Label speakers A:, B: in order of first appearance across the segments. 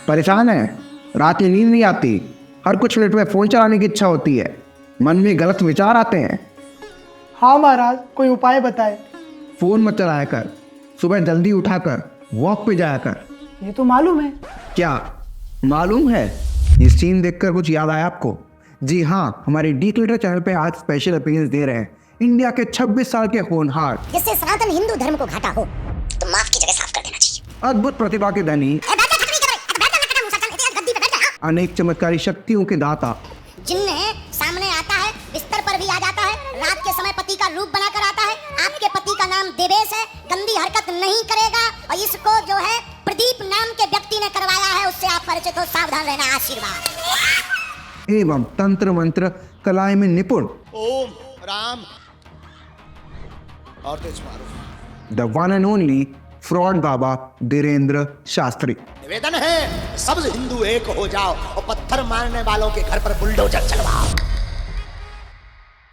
A: परेशान है, रात में नींद नहीं आती, हर कुछ मिनट में फ़ोन चलाने की इच्छा होती है, मन में गलत विचार आते हैं।
B: हाँ महाराज, कोई उपाय बताए।
A: फ़ोन मत चलाया कर, सुबह जल्दी उठा कर वॉक पे जाया कर।
B: ये तो मालूम है।
A: क्या मालूम है? ये सीन देखकर कुछ याद आया आपको? जी हाँ, हमारे डीक्लटर चैनल पे आज स्पेशल अपीयरेंस दे रहे हैं इंडिया के 26 साल के होनहार,
C: जिससे सनातन हिंदू धर्म को घाटा हो तो माफ की जगह साफ कर देना चाहिए।
A: अद्भुत प्रतिभा के धनी, अनेक चमत्कारी शक्तियों के दाता,
C: जिनमें सामने आता है, बिस्तर पर भी आ जाता है, रात के समय पति का रूप बनाकर आता है। आपके पति का नाम देवेश है, गंदी हरकत नहीं करेगा और इसको जो है प्रदीप नाम के व्यक्ति ने करवाया है, उससे आप परिचित हो, सावधान रहना। आशीर्वाद
A: एवं तंत्र मंत्र कलाएं में निपुण
D: ओम राम और तेज मारो।
A: The one and only fraud बाबा धीरेंद्र शास्त्री।
D: निवेदन है सब हिंदू एक हो जाओ और पत्थर मारने वालों के घर पर बुलडोजर चलवाओ।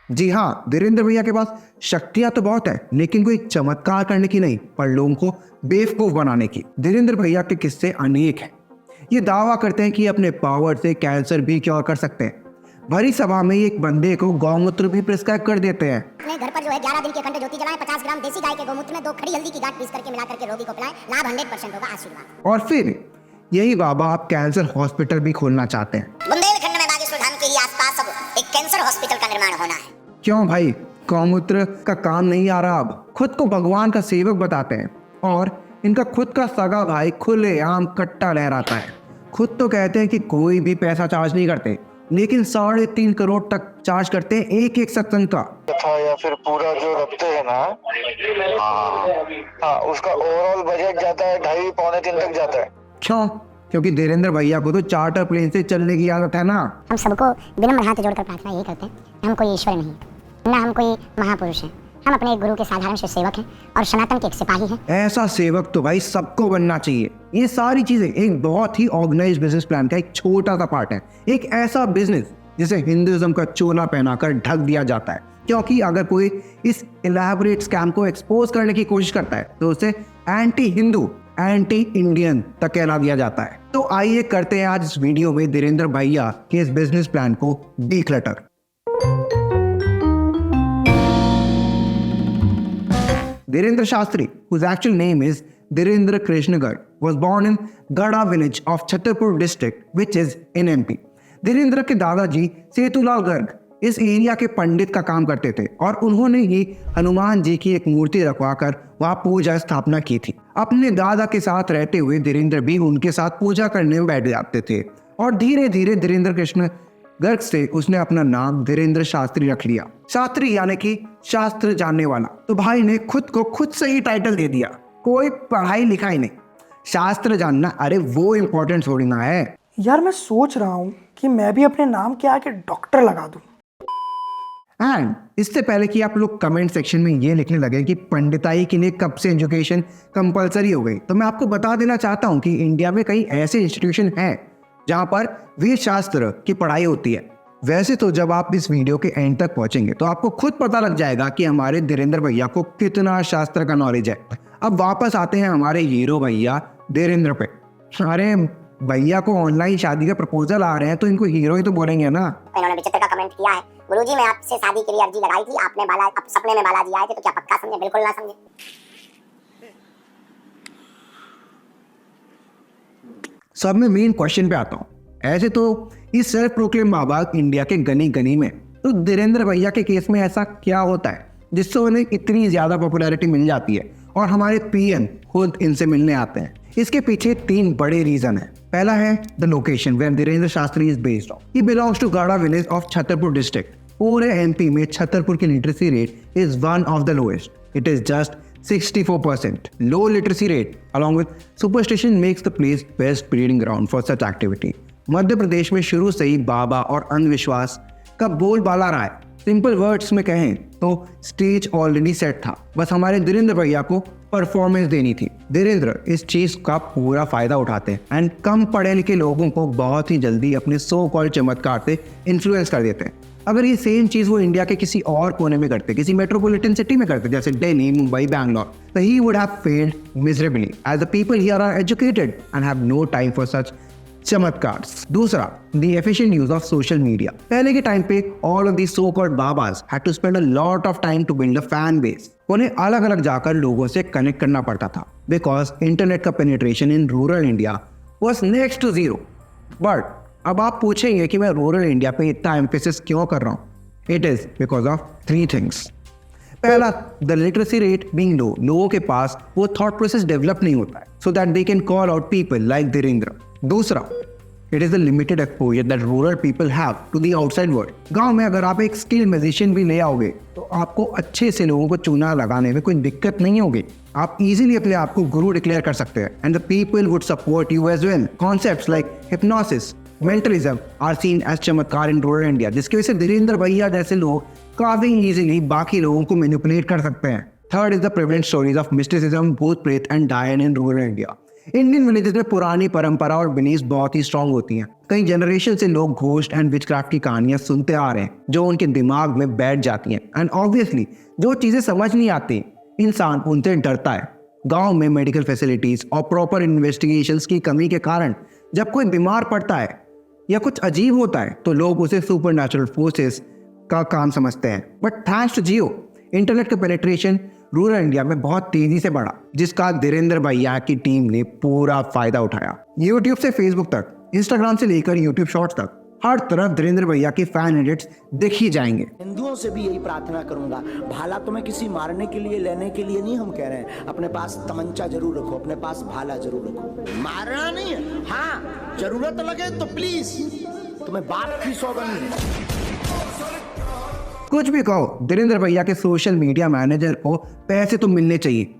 A: जी हाँ, धीरेंद्र भैया के पास शक्तियां तो बहुत है, लेकिन कोई चमत्कार करने की नहीं, पर लोगों को बेवकूफ बनाने की। धीरेंद्र भैया के किस्से अनेक हैं। ये दावा करते हैं कि अपने पावर से कैंसर भी क्योर कर सकते हैं। भरी सभा में एक बंदे को गौमूत्र भी प्रिस्क्राइब कर देते हैं।
C: अपने घर पर जो है 11 दिन की अखंड ज्योति जलाएं, 50 ग्राम देसी गाय के गौमूत्र में 2 खड़ी हल्दी की गांठ पीस करके मिला करके रोगी को पिलाएं, लाभ 100% होगा। आशीर्वाद।
A: और फिर यही बाबा आप कैंसर हॉस्पिटल भी खोलना चाहते हैं।
C: बुंदेलखंड में बागेश्वर धाम के ही आसपास अब एक कैंसर हॉस्पिटल का निर्माण होना है।
A: क्यों भाई, गौमूत्र का काम नहीं आ रहा? अब खुद को भगवान का सेवक बताते हैं और इनका खुद का सगा भाई खुलेआम कट्टा लहराता है। खुद तो कहते हैं कि कोई भी पैसा चार्ज नहीं करते, लेकिन 3.5 करोड़ तक चार्ज करते हैं एक एक सत्संग का।
E: था या फिर पूरा जो रखते हैं ना, हाँ उसका ओवरऑल बजट जाता है 2.5-3 तक जाता है।
A: क्यों? क्योंकि धीरेंद्र भैया को तो चार्टर प्लेन से चलने की आदत है ना।
C: हम सबको विनम्र हाथ जोड़कर प्रार्थना यही करते हैं, हम कोई ईश्वर नहीं, ना हम कोई महापुरुष हैं, हम अपने एक गुरु के साधारण से सेवक हैं और सनातन के एक सिपाही हैं।
A: ऐसा सेवक तो भाई सबको बनना चाहिए। ये सारी चीजें एक बहुत ही ऑर्गेनाइज्ड बिजनेस प्लान का एक छोटा सा पार्ट है। एक ऐसा बिजनेस जिसे हिंदुइज्म का चोला पहनाकर ढक दिया जाता है, क्योंकि अगर कोई इस इलैबोरेट स्कैम को एक्सपोज करने की कोशिश करता है तो उसे एंटी हिंदू, एंटी इंडियन तक कहला दिया जाता है। तो आइए करते हैं आज इस वीडियो में धीरेंद्र भैया के इस बिजनेस प्लान को declutter. Dhirendra Shastri, whose actual name is Dhirendra Krishna Garg, was born in Gada village of Chhatarpur district, which is in MP. Dhirendra के दादाजी सेतुलाल गर्ग इस एरिया के पंडित का काम करते थे और उन्होंने ही हनुमान जी की एक मूर्ति रखवाकर वहाँ पूजा स्थापना की थी। अपने दादा के साथ रहते हुए धीरेंद्र भी उनके साथ पूजा करने में बैठ जाते थे और धीरे धीरे धीरेंद्र कृष्ण गर्ग से उसने अपना नाम धीरेंद्र शास्त्री रख लिया। शास्त्री यानी कि शास्त्र जानने वाला। तो भाई ने खुद को खुद से ही टाइटल दे दिया, कोई पढ़ाई लिखाई नहीं, शास्त्र जानना, अरे वो इम्पोर्टेंट थोड़ी ना है।
B: यार मैं सोच रहा हूँ कि मैं भी अपने नाम के आगे डॉक्टर लगा दूं।
A: एंड इससे पहले कि आप लोग कमेंट सेक्शन में ये लिखने लगे कि पंडिताई के लिए कब से एजुकेशन कंपलसरी हो गई, तो मैं आपको बता देना चाहता हूँ कि इंडिया में कई ऐसे इंस्टीट्यूशन हैं जहाँ पर वेद शास्त्र की पढ़ाई होती है। वैसे तो जब आप इस वीडियो के एंड तक पहुंचेंगे तो आपको खुद पता लग जाएगा कि हमारे धीरेंद्र भैया को कितना शास्त्र का नॉलेज है। अब वापस आते हैं हमारे हीरो भैया धीरेंद्र पे। अरे भैया को ऑनलाइन शादी का प्रपोजल आ रहे हैं तो इनको हीरो ही तो बोलेंगे ना।
C: इन्होंने विचित्र का कमेंट किया है, गुरुजी मैं आपसे शादी के लिए अर्जी लगाई थी, आपने आप सपने में बालाजी आए थे, तो क्या पक्का समझे? बिल्कुल ना समझे।
A: सब में मेन क्वेश्चन पे आता हूँ। ऐसे तो इस सेल्फ प्रोक्लेम बाबा इंडिया के गनी गनी में, तो धीरेंद्र भैया के केस में ऐसा क्या होता है जिससे उन्हें इतनी ज्यादा पॉपुलैरिटी मिल जाती है और हमारे पीएम खुद इनसे मिलने आते हैं? इसके पीछे 3 बड़े रीजन है। पहला है the location where Dhirendra Shastri is based on. He belongs to Garha village of Chhatarpur district. पूरे एमपी में छतरपुर की literacy rate is one of the lowest. It is just 64%. Low literacy rate along with superstition makes the place best breeding ground for such activity. Madhya Pradesh में शुरू से ही बाबा और अंधविश्वास का बोलबाला रहा है। सिंपल वर्ड्स में कहें तो स्टेज ऑलरेडी सेट था, बस हमारे धीरेंद्र भैया को परफॉर्मेंस देनी थी। धीरेंद्र इस चीज का पूरा फायदा उठाते हैं एंड कम पढ़े लिखे लोगों को बहुत ही जल्दी अपने सो कॉल्ड चमत्कार से इन्फ्लुएंस कर देते हैं। अगर ये सेम चीज वो इंडिया के किसी और कोने में करते, किसी मेट्रोपॉलिटन सिटी में करते जैसे दिल्ली, मुंबई, बैंगलोर, तो he would have failed miserably as the people here are educated and have no time for such chamatkar. दूसरा, the efficient use of social media. पहले के टाइम पे all of the so called babas had to spend a lot of time to build a fan base. उन्हें अलग अलग जाकर लोगों से कनेक्ट करना पड़ता था बिकॉज इंटरनेट का penetration in rural India was next to zero. But अब आप पूछेंगे कि मैं रूरल इंडिया पे इतना एम्फेसिस क्यों कर रहा हूँ? It is because of 3 things. पहला, द लिटरेसी रेट बीइंग लो। लोगों के पास वो थॉट प्रोसेस डेवलप नहीं होता है so that they can call out people like Dhirendra. दूसरा, it is the limited exposure that rural people have to the outside world. गांव में अगर आप एक स्किल्ड म्यूजिशियन भी ले आओगे तो आपको अच्छे से लोगों को चुना लगाने में कोई दिक्कत नहीं होगी। आप इजीली अपने आप को गुरु डिक्लेयर कर सकते हैं and the people would support you as well. Concepts like hypnosis, mentalism are seen as चमत्कार इन रूरल इंडिया, जिसकी वजह से धीरेन्द्र भैया जैसे लोग काफी इजीली बाकी लोगों को मैनिपुलेट कर सकते हैं। Third is the prevalent stories of mysticism, भूत प्रेत एंड डायन इन रूरल इंडिया। इंडियन विलेजेस में पुरानी परंपरा और बिलीफ बहुत ही स्ट्रांग होती हैं। कई जनरेशन से लोग घोस्ट एंड विचक्राफ्ट की कहानियां सुनते आ रहे हैं जो उनके दिमाग में बैठ जाती हैं एंड ऑब्वियसली जो चीजें समझ नहीं आती इंसान उनसे डरता है। गांव में मेडिकल फैसिलिटीज और प्रॉपर इन्वेस्टिगेशंस की कमी के कारण जब कोई बीमार पड़ता है या कुछ अजीब होता है तो लोग उसे सुपरनैचुरल फोर्सेस का काम समझते हैं। But thanks to Jio, internet का पेनिट्रेशन रूरल इंडिया में बहुत तेजी से बढ़ा, जिसका धीरेन्द्र भैया की टीम ने पूरा फायदा उठाया। यूट्यूब से फेसबुक तक, इंस्टाग्राम से लेकर यूट्यूब शॉर्ट्स तक, हर तरफ धीरेन्द्र भैया के फैन एडिट्स दिख ही जाएंगे।
F: हिंदुओं से भी यही प्रार्थना करूंगा, भाला तुम्हें किसी मारने के लिए लेने के लिए नहीं हम कह रहे हैं, अपने पास तमंचा जरूर रखो, अपने पास भाला जरूर रखो।
D: मारना नहीं है, हाँ जरूरत लगे तो प्लीज।
F: तुम्हें बाप की सौगंध है।
A: कुछ भी कहो, धीरेन्द्र भैया के सोशल मीडिया मैनेजर को पैसे तो मिलने चाहिए।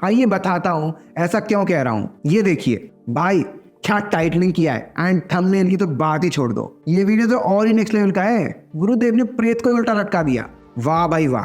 A: आइए बताता हूँ ऐसा क्यों कह रहा हूँ। ये देखिए भाई, क्या टाइटलिंग किया है एंड थंबनेल की तो बात ही छोड़ दो। ये वीडियो तो और ही नेक्स्ट लेवल का है। गुरुदेव ने प्रेत को उल्टा लटका दिया। वाह भाई वाह,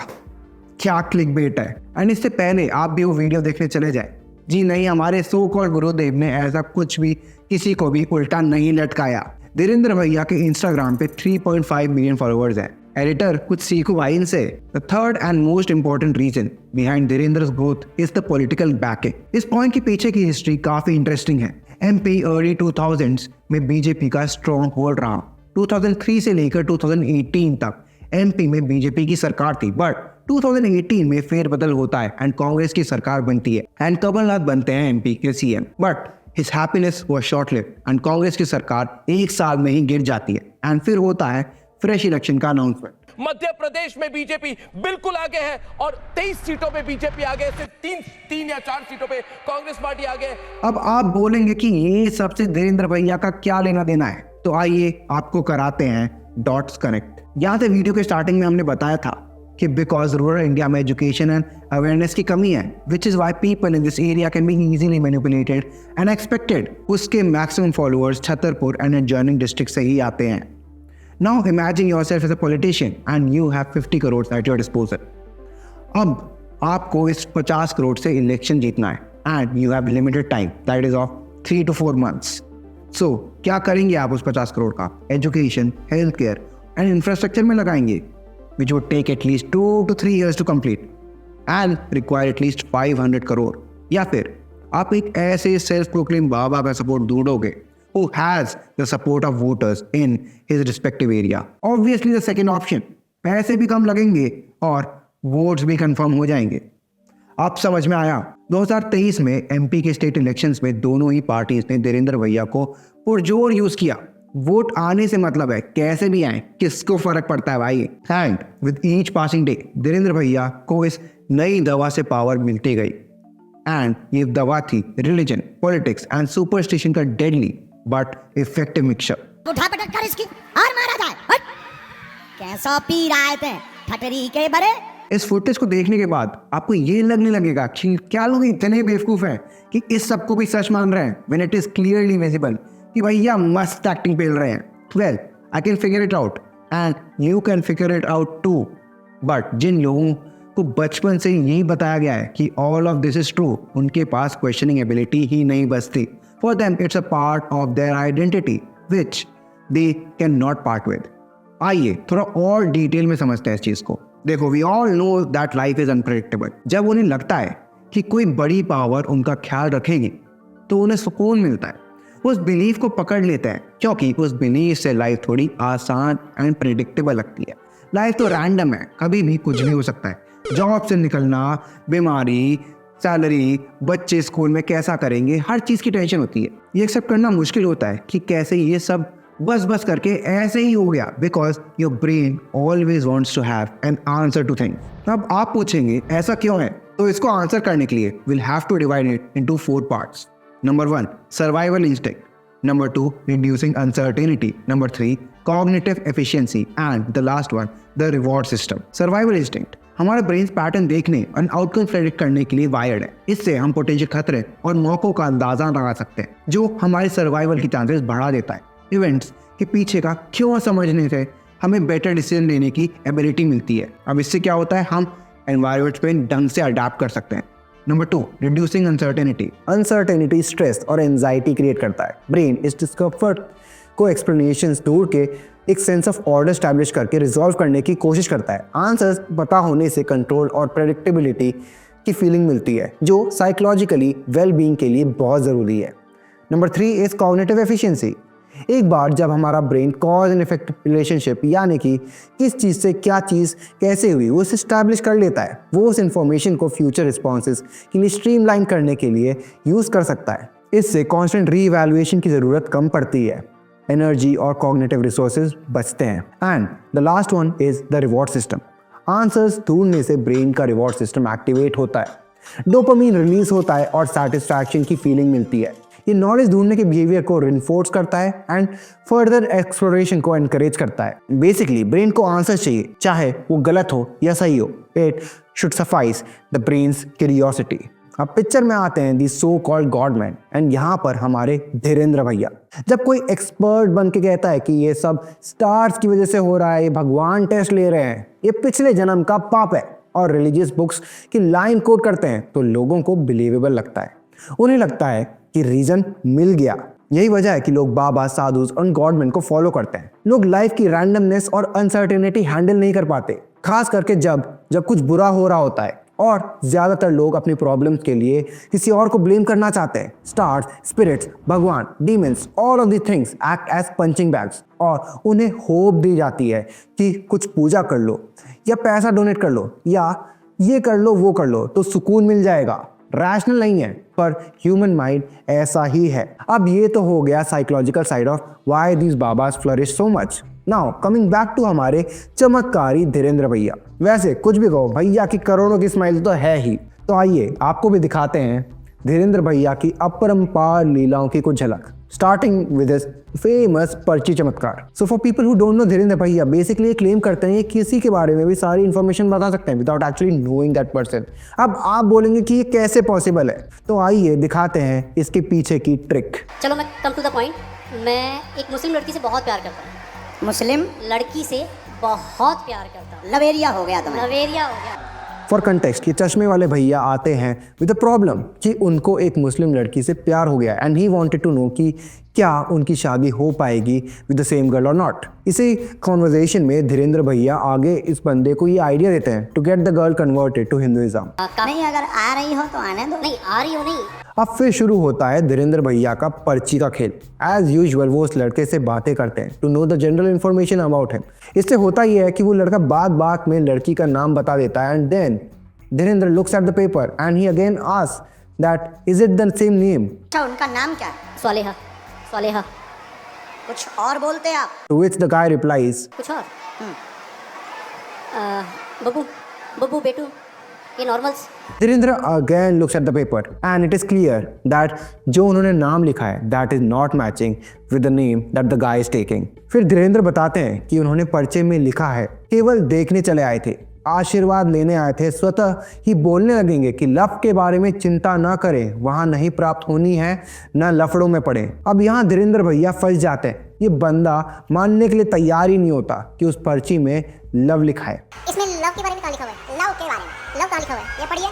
A: क्या क्लिकबेट है। एंड इससे पहले आप भी वो वीडियो देखने चले जाए। जी नहीं, हमारे सो कॉल्ड गुरुदेव ने ऐसा कुछ भी किसी को भी उल्टा नहीं लटकाया। धीरेन्द्र भैया के इंस्टाग्राम पे 3.5 मिलियन फॉलोअर्स हैं। एडिटर, कुछ सीखो भाई इनसे। The third and most important reason behind Dhirendra's growth is the political backing. इस पॉइंट के पीछे की हिस्ट्री काफी इंटरेस्टिंग है। एमपी अर्ली 2000s में बीजेपी का स्ट्रॉन्ग होल्ड रहा। 2003 से लेकर 2018 तक एमपी में बीजेपी की सरकार थी, बट 2018 में फेरबदल होता है एंड कांग्रेस की सरकार बनती है एंड कमलनाथ बनते हैं एमपी के CM. But his happiness was short lived and Congress की सरकार 1 साल में ही गिर जाती है एंड फिर होता है फ्रेश इलेक्शन का अनाउंसमेंट।
G: मध्य प्रदेश में बीजेपी बिल्कुल आगे है और 23 सीटों पे बीजेपी आगे है, सिर्फ 3 या 4 सीटों पे कांग्रेस पार्टी आगे है।
A: अब आप बोलेंगे कि ये सबसे धीरेन्द्र भैया का क्या लेना देना है, तो आइए आपको कराते हैं डॉट्स कनेक्ट। यहाँ से वीडियो के स्टार्टिंग में हमने बताया था कि बिकॉज रूरल इंडिया में एजुकेशन एंड अवेयरनेस की कमी है, which is why people in this area can be easily manipulated and expected. उसके maximum followers Chhatarpur and adjoining district से ही आते हैं। Now imagine yourself as a politician and you have 50 crores at your disposal. अब आपको इस 50 करोड़ से election जीतना है and you have limited time, that is of 3 to 4 months. So क्या करेंगे आप उस 50 करोड़ का? Education, healthcare and infrastructure में लगाएंगे, which would take at least 2 to 3 years to complete and require at least 500 crore. या फिर आप एक ऐसे सेल्फ प्रोक्लेम बाबा का support ढूंढोगे who has the support of voters in his respective area. Obviously the second option, पैसे भी कम लगेंगे और वोट्स भी कंफर्म हो जाएंगे। अब समझ में आया। 2023 में एमपी के स्टेट इलेक्शंस में दोनों ही पार्टीज ने धीरेन्द्र भैया को पुरजोर यूज किया। वोट आने से मतलब है कैसे भी आए, किसको फर्क पड़ता है भाई। And with each passing day Dhirendra भैया को इस नई दवा से पावर मिलती गई एंड ये दवा थी रिलीजन, पॉलिटिक्स एंड सुपरस्टिशन का डेडली बट इफेक्टिव मिक्सचर।
C: उठा पटक कर इसकी और मारा जाए। हट! कैसा पी रहा है ठटरी के बड़े।
A: इस फुटेज को देखने के बाद आपको ये लगने लगेगा कि क्या लोग इतने बेवकूफ हैं कि इस सबको भी सच मान रहे हैं when it is clearly visible कि भैया मस्त एक्टिंग पेल रहे हैं। Well, I can figure it out and you can figure it out too. But जिन लोगों को बचपन से यही बताया गया है कि all of this is true, उनके पास क्वेश्चनिंग एबिलिटी ही नहीं बचती। For them, it's a part of their identity, which they cannot part with. आइए थोड़ा और डिटेल में समझते हैं इस चीज को। देखो, we all know that life is unpredictable. जब उन्हें लगता है कि कोई बड़ी पावर उनका ख्याल रखेगी तो उन्हें सुकून मिलता है। उस बिलीफ को पकड़ लेते हैं, क्योंकि उस बिलीफ से लाइफ थोड़ी आसान एंड प्रेडिक्टेबल लगती है। लाइफ तो रैंडम है, कभी भी कुछ भी हो सकता है। जॉब से निकलना, बीमारी, सैलरी, बच्चे स्कूल में कैसा करेंगे, हर चीज़ की टेंशन होती है। ये एक्सेप्ट करना मुश्किल होता है कि कैसे ये सब बस करके ऐसे ही हो गया, because your brain always wants to have an answer to things. अब आप पूछेंगे ऐसा क्यों है, तो इसको आंसर करने के लिए will have to divide it into 4 parts. Number 1, survival instinct. Number 2, reducing uncertainty. Number 3, cognitive efficiency, and the last one, the reward system. Survival instinct हमारा ब्रेन पैटर्न देखने और आउटकम प्रेडिक्ट करने के लिए वायर्ड है। इससे हम पोटेंशियल खतरे और मौकों का अंदाजा लगा सकते हैं, जो हमारे सर्वाइवल की चांसेस बढ़ा देता है। इवेंट्स के पीछे का क्यों समझने से हमें बेटर डिसीजन लेने की एबिलिटी मिलती है। अब इससे क्या होता है, हम एनवायरनमेंट पे ढंग से अडाप्ट कर सकते हैं। Number 2, reducing uncertainty. Uncertainty stress और एंजाइटी क्रिएट करता है। ब्रेन इस डिस्कम्फर्ट को एक्सप्लेनेशंस ढूंढ के एक सेंस ऑफ ऑर्डर स्टैब्लिश करके रिजॉल्व करने की कोशिश करता है। आंसर्स पता होने से कंट्रोल और प्रेडिक्टेबिलिटी की फीलिंग मिलती है, जो साइकोलॉजिकली वेल बीइंग के लिए बहुत ज़रूरी है। Number 3 is cognitive efficiency. एक बार जब हमारा brain cause and effect relationship, यानी कि किस चीज़ से क्या चीज़ कैसे हुई, वो इस्टेब्लिश कर लेता है, वो उस इंफॉर्मेशन को फ्यूचर रिस्पॉन्सेज के लिए स्ट्रीमलाइन करने के लिए यूज़ कर सकता है। इससे कॉन्स्टेंट रीइवैल्यूएशन की ज़रूरत कम पड़ती है, एनर्जी और कॉग्निटिव रिसोर्सेज बचते हैं। And the last one is the reward system. Answers ढूंढने से ब्रेन का रिवॉर्ड सिस्टम एक्टिवेट होता है, डोपामीन रिलीज होता है और सेटिस्फैक्शन की फीलिंग मिलती है। ये नॉलेज ढूंढने के बिहेवियर को रिइंफोर्स करता है एंड फर्दर एक्सप्लोरेशन को एनकरेज करता है। बेसिकली ब्रेन को आंसर चाहिए, चाहे वो गलत हो या सही हो। It should suffice the brains curiosity. अब पिक्चर में आते हैं दी सो कॉल्ड गॉडमैन, एंड यहाँ पर हमारे धीरेंद्र भैया। जब कोई एक्सपर्ट बन के कहता है कि ये सब स्टार्स की वजह से हो रहा है, ये भगवान टेस्ट ले रहे हैं, ये पिछले जन्म का पाप है, और रिलीजियस बुक्स की लाइन कोट करते हैं, तो लोगों को बिलीवेबल लगता है। उन्हें लगता है कि रीजन मिल गया। यही वजह है कि लोग बाबा, साधुज और गॉडमैन को फॉलो करते हैं। लोग लाइफ की रैंडमनेस और अनसर्टेनिटी हैंडल नहीं कर पाते, खास करके जब कुछ बुरा हो रहा होता है, और ज्यादातर लोग अपनी प्रॉब्लम्स के लिए किसी और को ब्लेम करना चाहते हैं। स्टार्स, स्पिरिट्स, भगवान, demons, all of the things act as punching bags, और उन्हें होप दी जाती है कि कुछ पूजा कर लो, या पैसा डोनेट कर लो, या ये कर लो वो कर लो तो सुकून मिल जाएगा। रैशनल नहीं है, पर ह्यूमन माइंड ऐसा ही है। अब ये तो हो गया psychological side of why these babas flourish so much. Now coming back to हमारे चमत्कारी धीरेंद्र भैया। वैसे कुछ भी कहो, भैया की करोड़ों की स्माइल तो है ही। तो आइए आपको भी दिखाते हैं धीरेंद्र भैया की अपरंपार लीलाओं की कुछ झलक, स्टार्टिंग विद हिज फेमस पर्ची चमत्कार। So for people who don't know Dhirendra भैया, बेसिकली ये क्लेम करते हैं ये किसी के बारे में भी सारी इंफॉर्मेशन बता सकते हैं without actually knowing that person. अब आप बोलेंगे कि ये कैसे पॉसिबल है, तो आइए दिखाते हैं इसके पीछे की ट्रिक।
H: चलो मैं कम टू द पॉइंट। मैं एक मुस्लिम लड़की से बहुत प्यार करता हूँ।
C: मुस्लिम
H: लड़की से बहुत प्यार करता हूँ।
C: लवेरिया हो गया तुम्हें।
H: लवेरिया हो गया।
A: फॉर कंटेक्स्ट, ये चश्मे वाले भैया आते हैं विद अ प्रॉब्लम कि उनको एक मुस्लिम लड़की से प्यार हो गया, and he wanted to know कि क्या उनकी शादी हो पाएगी विद द सेम गर्ल और नॉट। इसी कॉन्वर्जेशन में धीरेंद्र भैया आगे इस बंदे को ये आइडिया देते हैं to get the girl converted to Hinduism.
C: नहीं, अगर आ रही हो तो आने दो।
H: नहीं आ रही हो नहीं।
A: अब फिर शुरू होता है धीरेंद्र भैया का पर्ची का खेल। एज यूजुअल वो उस लड़के से बातें करते हैं to know the general information about him. इससे होता यह है कि वो लड़का बात बात में लड़की का नाम बता देता है, and then Dhirendra looks at the paper and he again asks that is it the same name.
C: अच्छा, उनका नाम क्या है?
H: स्वालेहा। स्वालेहा।
C: कुछ और बोलते आप?
A: To which the guy replies,
H: कुछ और? बब्बू बब्बू बेटू, ये normals.
A: Dhirendra again looks at the paper and it is clear that जो उन्होंने नाम लिखा है that is not matching with the name that the guy is taking. फिर धीरेंद्र बताते हैं कि उन्होंने पर्चे में लिखा है केवल देखने चले आए थे, आशीर्वाद लेने आए थे। स्वतः ही बोलने लगेंगे कि लव के बारे में चिंता ना करें, वहां नहीं प्राप्त होनी है, न लफड़ों में पड़े। अब यहाँ धीरेंद्र भैया फंस जाते हैं। ये बंदा मानने के लिए तैयार ही नहीं होता कि उस पर्ची में लव लिखा है।
C: इसमें लव के बारे में कहाँ लिखा हुआ है? लव के बारे में लव कहाँ लिखा हुआ है? ये पढ़िए।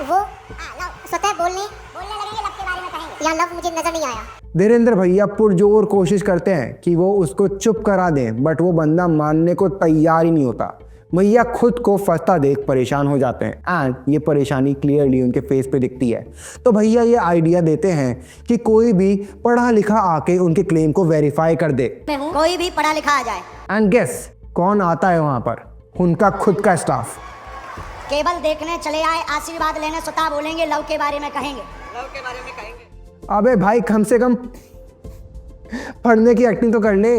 C: वो लव स्वतः बोलने लगेंगे, लव के बारे में कहेंगे। यहाँ लव मुझे नजर नहीं आया।
A: धीरेंद्र भैया पुरजोर कोशिश करते हैं कि वो उसको चुप करा दें, बट वो बंदा मानने को तैयार ही नहीं होता। भैया खुद को फंसता देख परेशान हो जाते हैं एंड ये परेशानी क्लियरली उनके फेस पे दिखती है। तो भैया ये आइडिया देते हैं कि कोई भी पढ़ा लिखा आके उनके क्लेम को वेरीफाई कर दे।
C: कोई भी पढ़ा लिखा आ जाए।
A: एंड गेस कौन आता है वहां पर? उनका खुद का स्टाफ।
C: केवल देखने चले आए, आशीर्वाद लेने स्वतः बोलेंगे, लव के बारे में कहेंगे।
A: अबे भाई कम से कम पढ़ने की एक्टिंग तो कर ले।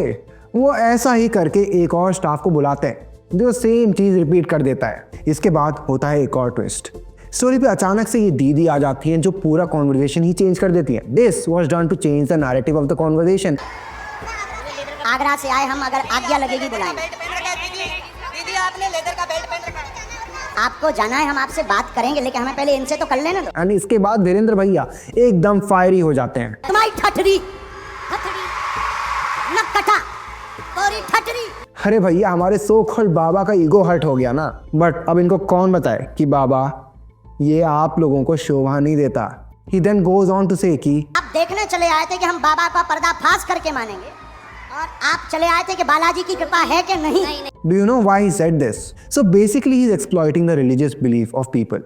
A: वो ऐसा ही करके एक और स्टाफ को बुलाते हैं जो सेम चीज रिपीट कर देता है। इसके बाद होता है एक और ट्विस्ट। स्टोरी पे अचानक से ये दीदी आ जाती है जो पूरा कॉन्वर्सेशन ही चेंज कर देती है। This was done to change the narrative of the conversation.
C: Agra से आए हम, अगर आज्ञा लगेगी बुलाएंगे।
I: दीदी आपने लेदर का बेल्ट पहन रखा है।
C: आपको जाना है, हम आपसे बात करेंगे, लेकिन हमें पहले इनसे तो कर लेना दो।
A: एंड इसके बाद धीरेन्द्र भैया एकदम फायरी हो जाते हैं।
C: तुम्हारी ठठरी नक्कटा तोरी ठठरी।
A: अरे भैया हमारे सो कॉल्ड बाबा का ईगो हर्ट हो गया ना। बट अब इनको कौन बताए कि बाबा ये आप लोगों को शोभा नहीं देता। He then goes on to say कि
C: आप देखने चले आए थे कि हम बाबा का पर्दाफाश करके मानेंगे, और आप चले आए थे कि बालाजी की कृपा है कि नहीं।
A: Do you know why he said this? So basically he's exploiting the religious belief of people.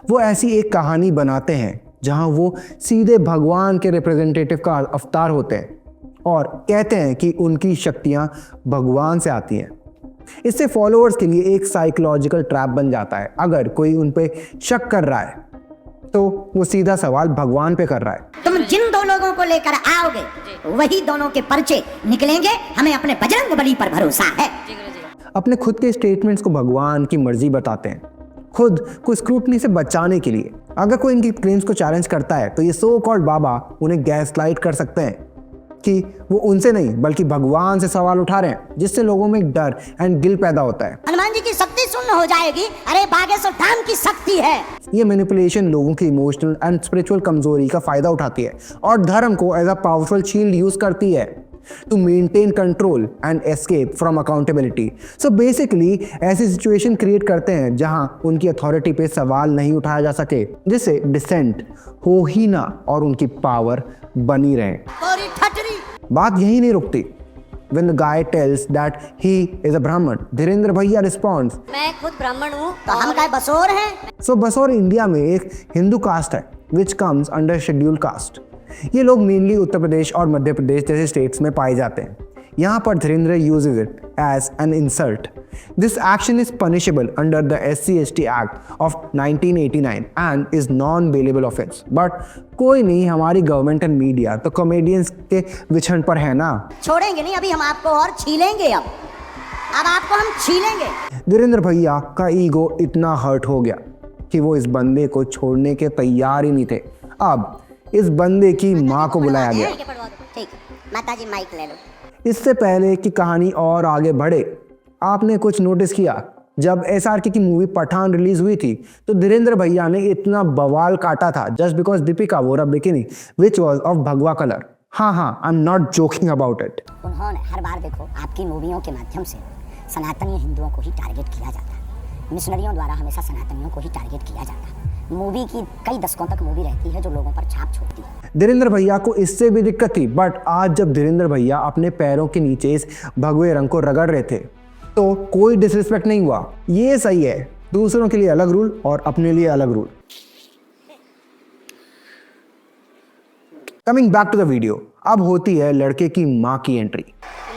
A: वो ऐसी एक कहानी बनाते हैं जहां वो सीधे भगवान के रिप्रेजेंटेटिव का अवतार होते हैं और कहते हैं कि उनकी शक्तियां भगवान से आती हैं। इससे फॉलोअर्स के लिए एक साइकोलॉजिकल ट्रैप बन जाता है। अगर कोई उन पे शक कर रहा है तो वो सीधा सवाल भगवान पे कर रहा है।
C: तुम जिन दो लोगों को लेकर आओगे वही दोनों के पर्चे निकलेंगे, हमें अपने बजरंगबली पर भरोसा है।
A: अपने खुद के स्टेटमेंट्स को भगवान की मर्जी बताते हैं, खुद को स्क्रूटनी से बचाने के लिए। अगर कोई इनकी क्लेम्स को चैलेंज करता है तो ये सो कॉल्ड बाबा उन्हें गैसलाइट कर सकते हैं कि वो उनसे नहीं बल्कि भगवान से सवाल उठा रहे हैं, जिससे लोगों में एक डर एंड गिल पैदा होता है।
C: हनुमान जी की शक्ति शून्य हो जाएगी, अरे बागेश्वर धाम की शक्ति है।
A: ये मैनिपुलेशन लोगों की इमोशनल एंड स्पिरिचुअल कमजोरी का फायदा उठाती है और धर्म को as a powerful shield use करती है to maintain control and escape from accountability. So basically ऐसी सिचुएशन क्रिएट करते हैं जहां उनकी अथॉरिटी पे सवाल नहीं उठाया जा सके, जिससे डिसेंट हो ही ना और उनकी पावर बनी रहे। बात यही नहीं रुकती। When the guy tells that he is a Brahman, Dhirendra भैया responds,
H: मैं खुद ब्राह्मण हूँ।
C: तो हम क्या बसोर हैं?
A: So बसोर इंडिया में एक हिंदू कास्ट है which comes under scheduled caste। ये लोग मेनली उत्तर प्रदेश और मध्य प्रदेश जैसे स्टेट्स में पाए जाते हैं। यहाँ पर Dhirendra uses it as an insult. This action is punishable under the SC/ST Act of 1989 and is non-bailable offense. But कोई नहीं, हमारी गवर्नमेंट एंड मीडिया तो कॉमेडियंस के विछन पर है ना।
C: छोड़ेंगे नहीं, अभी हम आपको और छीलेंगे। अब आपको हम छीलेंगे।
A: धीरेन्द्र भैया का ईगो इतना हर्ट हो गया कि वो इस बंदे को छोड़ने के तैयार ही नहीं थे। अब इस बंदे की माँ को बुलाया गया।
C: ठीक, माता जी माइक ले लो।
A: इससे पहले कि कहानी और आगे बढ़े, आपने कुछ नोटिस किया? जब SRK की मूवी पठान रिलीज हुई थी तो धीरेन्द्र भैया ने इतना बवाल काटा था जस्ट बिकॉज दीपिका वोर a bikini which was of भगवा कलर। हाँ, I am not joking about it.
C: उन्होंने हर बार देखो आपकी मूवियों के माध्यम से सनातनी हिंदुओं को ही टारगेट किया जाता है। मिशनरियों द्वारा हमेशा सनातनियों को ही टारगेट किया जाता है। मूवी की कई दशकों तक मूवी रहती है जो लोगों पर छाप छोड़ती है।
A: धीरेन्द्र भैया को इससे भी दिक्कत थी, बट आज जब धीरेन्द्र भैया अपने पैरों के नीचे इस भगवे रंग को रगड़ रहे थे तो कोई डिसरिस्पेक्ट नहीं हुआ। ये सही है, दूसरों के लिए अलग रूल और अपने लिए अलग rule. Coming back to the video, अब होती है लड़के की माँ की एंट्री।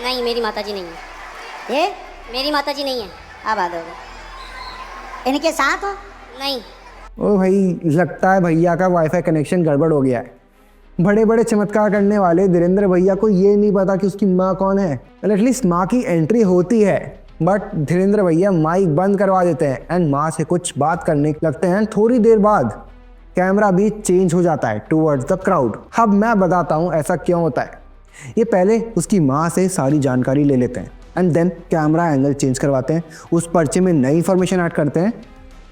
H: नहीं, मेरी माताजी नहीं है।
C: ये
H: मेरी माताजी नहीं है।
C: अब आ दोगे इनके साथ हो?
H: नहीं।
A: ओ भाई, लगता है भैया का वाईफाई कनेक्शन गड़बड़ हो गया है। बड़े बड़े चमत्कार करने वाले धीरेन्द्र भैया को ये नहीं पता कि उसकी माँ कौन है। एटलीस्ट माँ की एंट्री होती है, बट धीरेन्द्र भैया माइक बंद करवा देते हैं एंड माँ से कुछ बात करने लगते हैं। थोड़ी देर बाद कैमरा भी चेंज हो जाता है टूवर्ड्स द क्राउड। अब मैं बताता हूँ ऐसा क्यों होता है। ये पहले उसकी माँ से सारी जानकारी ले लेते हैं and then camera angle change करवाते हैं, उस पर्चे में नई इन्फॉर्मेशन ऐड करते हैं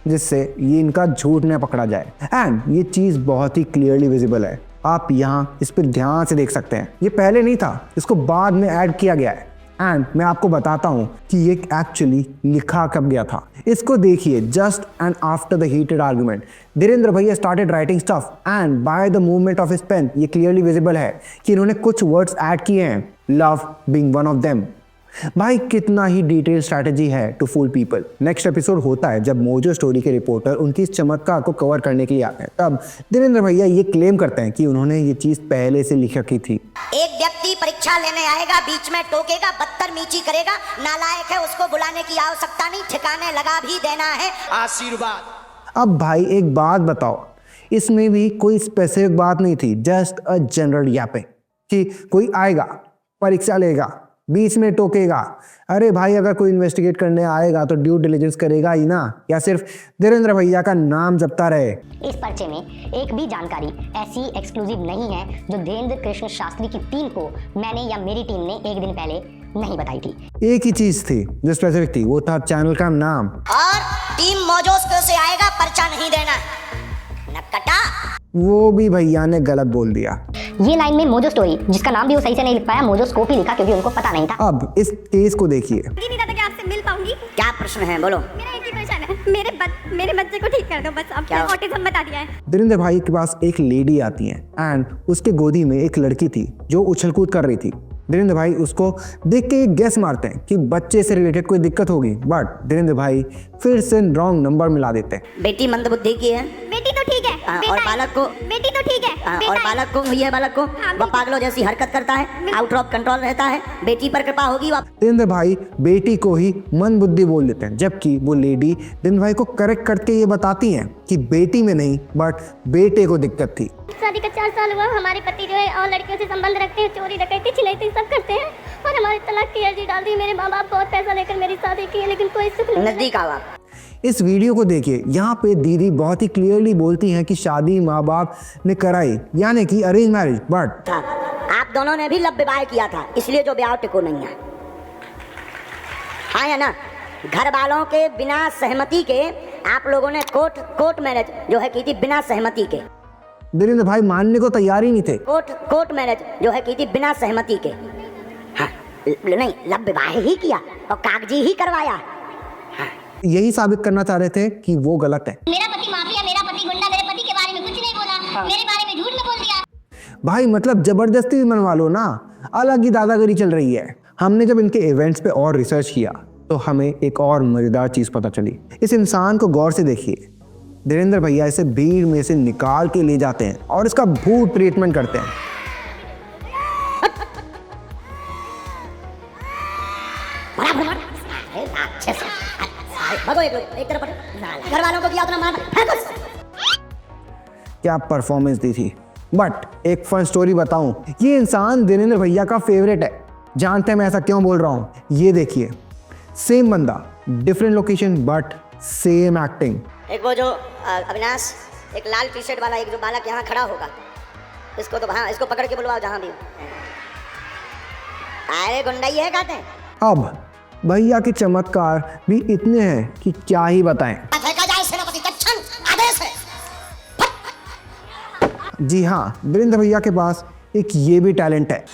A: जिससे ये इनका झूठ न पकड़ा जाए। एंड ये चीज़ बहुत ही क्लियरली विजिबल है, आप यहाँ इस पर ध्यान से देख सकते हैं। ये पहले नहीं था, इसको बाद में ऐड किया गया है। एंड मैं आपको बताता हूँ कि ये एक्चुअली लिखा कब गया था। इसको देखिए, just and after the heated argument Dhirendra भैया started writing stuff and by the movement of his pen ये क्लियरली विजिबल है कि इन्होंने कुछ वर्ड्स ऐड किए हैं, love being one of them. भाई कितना ही डिटेल स्ट्रैटेजी है to fool people. Next episode होता है जब मोजो स्टोरी के रिपोर्टर उनकी इस चमत्कार को कवर करने के लिए आते हैं। तब धीरेन्द्र भैया ये क्लेम करते हैं कि उन्होंने ये चीज पहले से लिख रखी थी।
C: एक व्यक्ति परीक्षा लेने आएगा, बीच में टोकेगा, बदतमीजी करेगा, नालायक है, उसको बुलाने की आवश्यकता नहीं, ठिकाने लगा भी देना है।
D: आशीर्वाद।
A: अब भाई एक बात बताओ, इसमें भी कोई स्पेसिफिक बात नहीं थी, जस्ट अ जनरल यापिंग कि कोई आएगा, परीक्षा लेगा, बीच में टोकेगा। अरे भाई अगर कोई इन्वेस्टिगेट करने आएगा तो ड्यू डिलिजेंस करेगा ही ना, या सिर्फ धीरेन्द्र भैया का नाम जपता रहे।
H: इस पर्चे में एक भी जानकारी ऐसी एक्सक्लूसिव नहीं है जो धीरेन्द्र कृष्ण शास्त्री की टीम को मैंने या मेरी टीम ने एक दिन पहले नहीं बताई थी।
A: एक ही चीज थी जो स्पेसिफिक थी, वो था चैनल का नाम।
C: और टीम मोजोस्को से आएगा, पर्चा नहीं देना, नकटा।
A: वो भी भैया ने गलत बोल दिया।
H: ये लाइन में मोजो स्टोरी, जिसका नाम भी वो सही से नहीं लिख पाया, मोजोस्कोप ही लिखा क्योंकि उनको पता नहीं था।
A: अब इस केस को देखिए।
I: नहीं था कि आपसे मिल पाऊंगी।
C: क्या प्रश्न है, बोलो।
I: मेरा एक ही प्रश्न है, मेरे बच्चे को ठीक कर दो बस। अब क्या ऑटिज्म बता दिया है।
A: धीरेन्द्र भाई के पास एक लेडी आती है एंड उसके गोदी में एक लड़की थी जो उछल कूद कर रही थी। धीरेन्द्र भाई उसको देख के गेस मारते हैं कि बच्चे से रिलेटेड कोई दिक्कत होगी, बट धीरेन्द्र भाई फिर से रॉन्ग नंबर मिला देते हैं।
C: बेटी मंदबुद्धि की है।
I: बेटी तो ठीक है।
C: और बालक को,
I: बेटी तो ठीक है।
C: और बालक को, ये बालक को वह पागलों जैसी हरकत करता है, आउट ऑफ कंट्रोल रहता है। बेटी पर कृपा होगी।
A: धीरेन्द्र भाई बेटी को ही मन बुद्धि बोल देते हैं, जबकि वो लेडी धीरेन्द्र भाई को करेक्ट करके ये बताती हैं कि बेटी में नहीं बट बेटे को दिक्कत थी।
I: शादी का 4 साल हुआ, हमारे पति जो है और लड़कियों से संबंध रखते हैं, चोरी डकैती छिनैती सब करते हैं और हमारे तलाक की अर्जी डाल दी। मेरे माँ बाप बहुत पैसा लेकर मेरी शादी की है, लेकिन कोई सुख नहीं।
C: नजदीक आओ आप।
A: इस वीडियो को देखिए, यहाँ पे दीदी बहुत ही क्लियरली बोलती हैं कि शादी माँ बाप ने कराई, यानी कि अरेंज मैरिज, बट
C: आप दोनों ने भी लव विवाह किया था, इसलिए जो ब्याह टिको नहीं है। हाँ या ना? घर वालों के बिना सहमति के आप लोगों ने कोर्ट मैरिज जो है की थी, बिना सहमति के।
A: धीरेन्द्र भाई मानने को तैयार ही नहीं थे।
C: कोर्ट मैरिज जो है की थी बिना सहमति के। हाँ, नहीं, लव विवाह ही किया और कागजी ही करवाया। हाँ।
A: यही साबित करना चाह रहे थे कि वो गलत है।
I: मेरा पति माफिया, मेरा पति गुंडा, मेरे पति के बारे में कुछ नहीं बोला, मेरे बारे में झूठ में बोल दिया।
A: भाई मतलब जबरदस्ती भी मनवा लो ना, अलग ही दादागिरी चल रही है। हमने जब इनके इवेंट्स पे और रिसर्च किया तो हमें एक और मजेदार चीज पता चली। इस इंसान को गौर से देखिए। धीरेन्द्र भैया इसे भीड़ में से निकाल के ले जाते हैं और इसका भूत ट्रीटमेंट करते हैं।
C: घर वालों को दिया अपना मार।
A: क्या परफॉर्मेंस दी थी। बट एक फन स्टोरी बताऊं, ये इंसान धीरेन्द्र भैया का फेवरेट है। जानते हैं मैं ऐसा क्यों बोल रहा हूं? ये देखिए, सेम बंदा, different location but same acting.
C: एक वो जो अविनाश, एक लाल टी शर्ट वाला एक जो बालक यहाँ खड़ा होगा, इसको तो हाँ, इसको पकड़ के बुलवाओ जहाँ भी। अरे गुंडाई है कहते हैं।
A: अब भैया के चमत्कार भी इतने हैं कि क्या ही बताएं। जी हाँ, धीरेन्द्र भैया के पास एक ये भी टैलेंट है।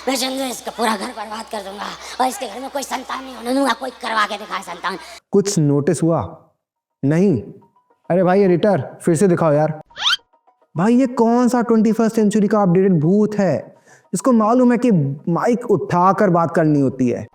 C: मैं चंदू इसका पूरा घर बर्बाद कर दूंगा और इसके घर में कोई संतान नहीं होने दूंगा। कोई करवा के दिखाए संतान।
A: कुछ नोटिस हुआ? नहीं? अरे भाई एडिटर फिर से दिखाओ यार। भाई ये कौन सा 21st सेंचुरी का अपडेटेड भूत है? इसको मालूम है कि माइक उठाकर बात करनी होती है।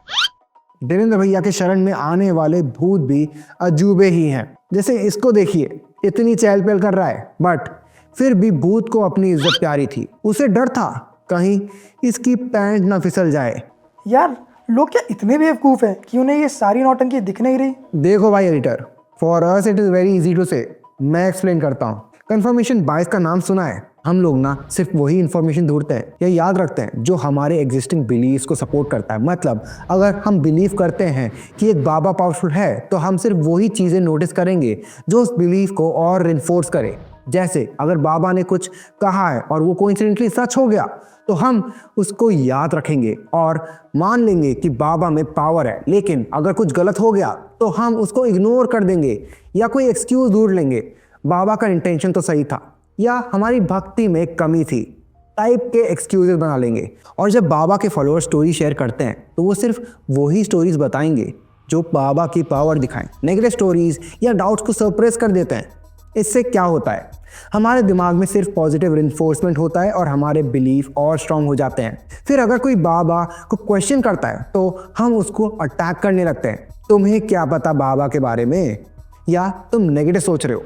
A: धीरेन्द्र भैया के शरण में आने वाले भूत भी अजूबे ही हैं। जैसे इसको देखिए, इतनी चहल पहल कर रहा है बट फिर भी भूत को अपनी इज्जत प्यारी थी। उसे डर था कहीं इसकी पैंट ना फिसल जाए।
B: यार लोग क्या इतने बेवकूफ़ हैं कि उन्हें ये सारी नौटंकी दिख नहीं रही?
A: देखो भाई editor, for us it is very easy to say. मैं एक्सप्लेन करता हूँ। कंफर्मेशन बायस का नाम सुना है? हम लोग ना सिर्फ वही इंफॉर्मेशन ढूंढते हैं या याद रखते हैं जो हमारे एग्जिस्टिंग बिलीव्स को सपोर्ट करता है। मतलब अगर हम बिलीव करते हैं कि एक बाबा पावरफुल है तो हम सिर्फ वही चीज़ें नोटिस करेंगे जो उस बिलीव को और रिइंफोर्स करे। जैसे अगर बाबा ने कुछ कहा है और वो कोइंसिडेंटली सच हो गया तो हम उसको याद रखेंगे और मान लेंगे कि बाबा में पावर है। लेकिन अगर कुछ गलत हो गया तो हम उसको इग्नोर कर देंगे या कोई एक्सक्यूज ढूंढ लेंगे। बाबा का इंटेंशन तो सही था या हमारी भक्ति में कमी थी टाइप के एक्सक्यूजेस बना लेंगे। और जब बाबा के फॉलोअर्स स्टोरी शेयर करते हैं तो वो सिर्फ वही स्टोरीज बताएंगे जो बाबा की पावर दिखाएं। नेगेटिव स्टोरीज या डाउट्स को सरप्रेस कर देते हैं। इससे क्या होता है, हमारे दिमाग में सिर्फ पॉजिटिव रिइंफोर्समेंट होता है और हमारे बिलीफ और स्ट्रांग हो जाते हैं। फिर अगर कोई बाबा को क्वेश्चन करता है तो हम उसको अटैक करने लगते हैं, तुम्हें क्या पता बाबा के बारे में, या तुम नेगेटिव सोच रहे हो,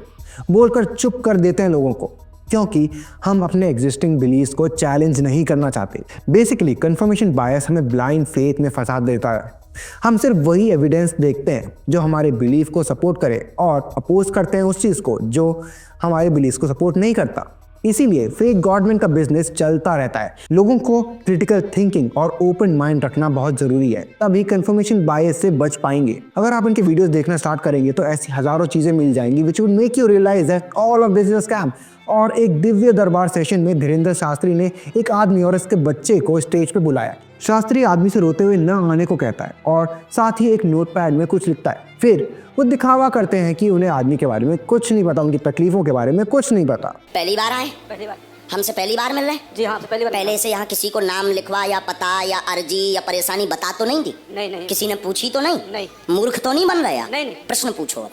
A: बोलकर चुप कर देते हैं लोगों को, क्योंकि हम अपने एग्जिस्टिंग बिलीव्स को चैलेंज नहीं करना चाहते। बेसिकली कंफर्मेशन बायस हमें ब्लाइंड फेथ में फंसा देता है। हम सिर्फ वही एविडेंस देखते हैं जो हमारे बिलीफ को सपोर्ट करे और अपोज करते हैं उस चीज़ को जो हमारे बिलीफ को सपोर्ट नहीं करता। इसीलिए फेक गवर्नमेंट का बिजनेस चलता रहता है। लोगों को क्रिटिकल थिंकिंग और ओपन माइंड रखना बहुत जरूरी है, तभी कंफर्मेशन बायस से बच पाएंगे। अगर आप इनके वीडियोस देखना स्टार्ट करेंगे तो ऐसी हजारों चीजें मिल जाएंगी which would make you realise that all of this is a scam. और एक दिव्य दरबार सेशन में धीरेन्द्र शास्त्री ने एक आदमी और उसके बच्चे को स्टेज पे बुलाया। शास्त्री आदमी से रोते हुए न आने को कहता है और साथ ही एक नोटपैड में कुछ लिखता है। फिर वो दिखावा करते हैं कि उन्हें आदमी के बारे में कुछ नहीं पता, उनकी तकलीफों के बारे में कुछ नहीं पता।
C: पहली बार आए?
J: पहली बार।
C: हमसे पहली बार मिल रहे हैं?
J: जी हाँ, पहली बार।
C: पहले से यहाँ किसी को नाम लिखवा या पता या अर्जी या परेशानी बता तो नहीं दी?
J: नहीं।
C: किसी ने पूछी तो नहीं?
J: नहीं।
C: मूर्ख तो नहीं बन रहे?
J: नहीं।
C: प्रश्न पूछो।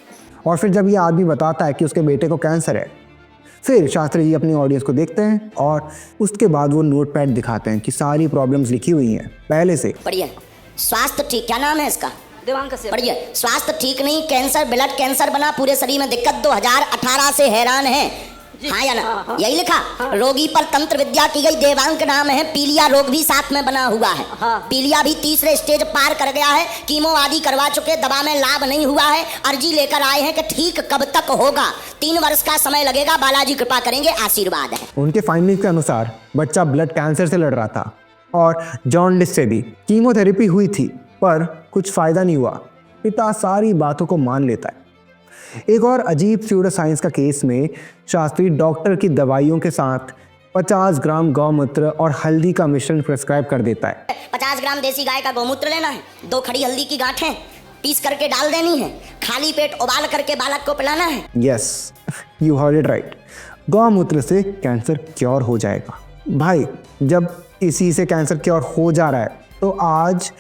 A: और फिर जब ये आदमी बताता है कि उसके बेटे को कैंसर है, फिर शास्त्री जी अपनी ऑडियंस को देखते हैं और उसके बाद वो नोटपैड दिखाते हैं कि सारी प्रॉब्लम्स लिखी हुई हैं पहले से।
C: बढ़िया। स्वास्थ्य ठीक, क्या नाम है इसका?
J: देवांग से।
C: बढ़िया। स्वास्थ्य ठीक नहीं, कैंसर, ब्लड कैंसर बना, पूरे शरीर में दिक्कत, 2018 से हैरान है। हाँ या ना?
J: हाँ।
C: यही लिखा।
J: हाँ।
C: रोगी पर तंत्र विद्या की गई, देवांग नाम है। पीलिया रोग भी साथ में बना हुआ है।
J: हाँ।
C: पीलिया भी तीसरे स्टेज पार कर गया है, कीमो आदि करवा चुके, दवा में लाभ नहीं हुआ है। अर्जी लेकर आए हैं कि ठीक कब तक होगा? 3 वर्ष का समय लगेगा, बालाजी कृपा करेंगे, आशीर्वाद है।
A: उनके फाइंडिंग के अनुसार बच्चा ब्लड कैंसर से लड़ रहा था और जॉन्डिस से भी। कीमोथेरेपी हुई थी पर कुछ फायदा नहीं हुआ। पिता सारी बातों को मान लेता है। एक और अजीब स्यूडो साइंस का केस में शास्त्री डॉक्टर की दवाइयों के साथ 50 ग्राम गौमूत्र और हल्दी का मिश्रण प्रिस्क्राइब कर देता है।
C: 50 ग्राम देसी गाय का गौमूत्र लेना है, 2 खड़ी हल्दी की गांठें पीस करके डाल देनी है, खाली पेट उबाल करके बालक को पिलाना है।
A: Yes, you heard it right. गौमूत्र से कैंसर क्योर हो जाएगा। भाई, जब इसी से कैंसर क्योर हो जा रहा है तो आज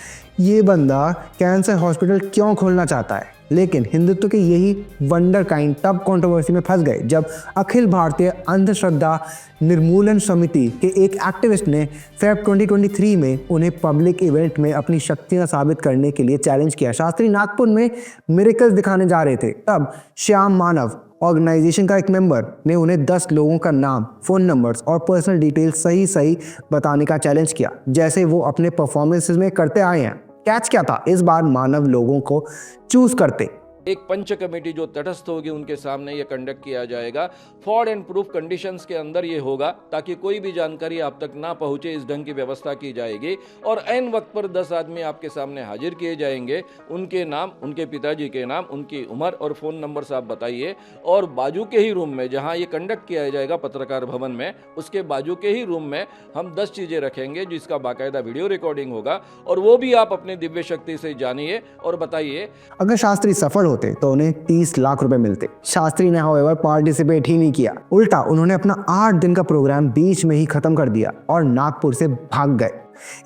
A: ये बंदा कैंसर हॉस्पिटल क्यों खोलना चाहता है? लेकिन हिंदुत्व के यही वंडर काइंड तब कंट्रोवर्सी में फंस गए जब अखिल भारतीय अंधश्रद्धा निर्मूलन समिति के एक एक्टिविस्ट ने फेब 2023 में उन्हें पब्लिक इवेंट में अपनी शक्तियां साबित करने के लिए चैलेंज किया। शास्त्री नागपुर में मिरेकल्स दिखाने जा रहे थे, तब श्याम मानव ऑर्गेनाइजेशन का एक मेंबर ने उन्हें 10 लोगों का नाम, फ़ोन नंबर्स और पर्सनल डिटेल्स सही बताने का चैलेंज किया, जैसे वो अपने परफॉर्मेंसेस में करते आए हैं। कैच क्या था? इस बार मानव लोगों को चूज करते।
K: एक पंच कमेटी जो तटस्थ होगी उनके सामने ये कंडक्ट किया जाएगा। फॉर्ड एंड प्रूफ कंडीशंस के अंदर ये होगा ताकि कोई भी जानकारी आप तक ना पहुंचे, इस ढंग की व्यवस्था की जाएगी। और ऐन वक्त पर 10 आदमी आपके सामने हाजिर किए जाएंगे। उनके नाम, उनके पिताजी के नाम, उनकी उम्र और फ़ोन नंबर आप बताइए। और बाजू के ही रूम में जहां ये कंडक्ट किया जाएगा पत्रकार भवन में, उसके बाजू के ही रूम में हम 10 चीज़ें रखेंगे जिसका बाकायदा वीडियो रिकॉर्डिंग होगा और वो भी आप अपने दिव्य शक्ति से जानिए और बताइए।
A: अगर शास्त्री सफल तो उन्हें 30 लाख रुपए मिलते। शास्त्री ने हाउएवर पार्टिसिपेट ही नहीं किया, उल्टा उन्होंने अपना 8 दिन का प्रोग्राम बीच में ही खत्म कर दिया और नागपुर से भाग गए।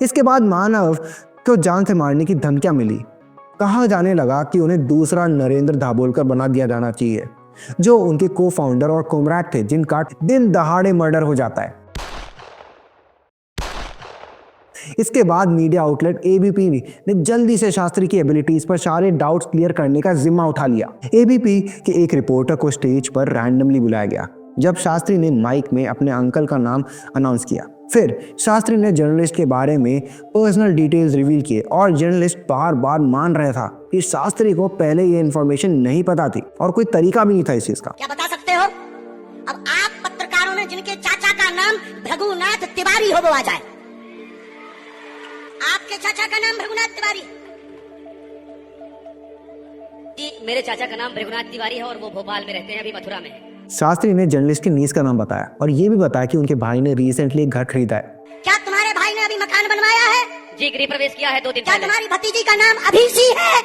A: इसके बाद मानव को जान से मारने की धमकियां मिली। कहा जाने लगा कि उन्हें दूसरा नरेंद्र दाभोलकर बना दिया जाना चाहिए, जो उनके को फाउंडर और कॉमरेड थे, जिनका दिन दहाड़े मर्डर हो जाता है। इसके बाद मीडिया आउटलेट एबीपी ने जल्दी से शास्त्री की एबिलिटीज पर सारे डाउट्स क्लियर करने का जिम्मा उठा लिया। एबीपी के एक रिपोर्टर को स्टेज पर रैंडमली बुलाया गया जब शास्त्री ने माइक में अपने अंकल का नाम अनाउंस किया। फिर शास्त्री ने जर्नलिस्ट के बारे में पर्सनल डिटेल्स रिवील किए और जर्नलिस्ट बार बार मान रहा था कि शास्त्री को पहले ये इन्फॉर्मेशन नहीं पता थी और कोई तरीका भी नहीं था इस चीज का।
C: क्या बता सकते हो? अब आप पत्रकारों ने जिनके चाचा का नाम भृगुनाथ तिवारी हो, वो आ जाए। आपके चाचा का नाम भृगुनाथ तिवारी?
J: जी, मेरे चाचा का नाम भृगुनाथ तिवारी है और वो भोपाल में रहते हैं, अभी मथुरा में है।
A: शास्त्री ने जर्नलिस्ट की नीस का नाम बताया और ये भी बताया कि उनके भाई ने रिसेंटली एक घर खरीदा है।
C: क्या तुम्हारे भाई ने अभी मकान बनवाया है?
J: जी, गृह प्रवेश किया है 2 दिन
C: क्या
J: पहले।
C: तुम्हारी भतीजी का नाम अभिषी है?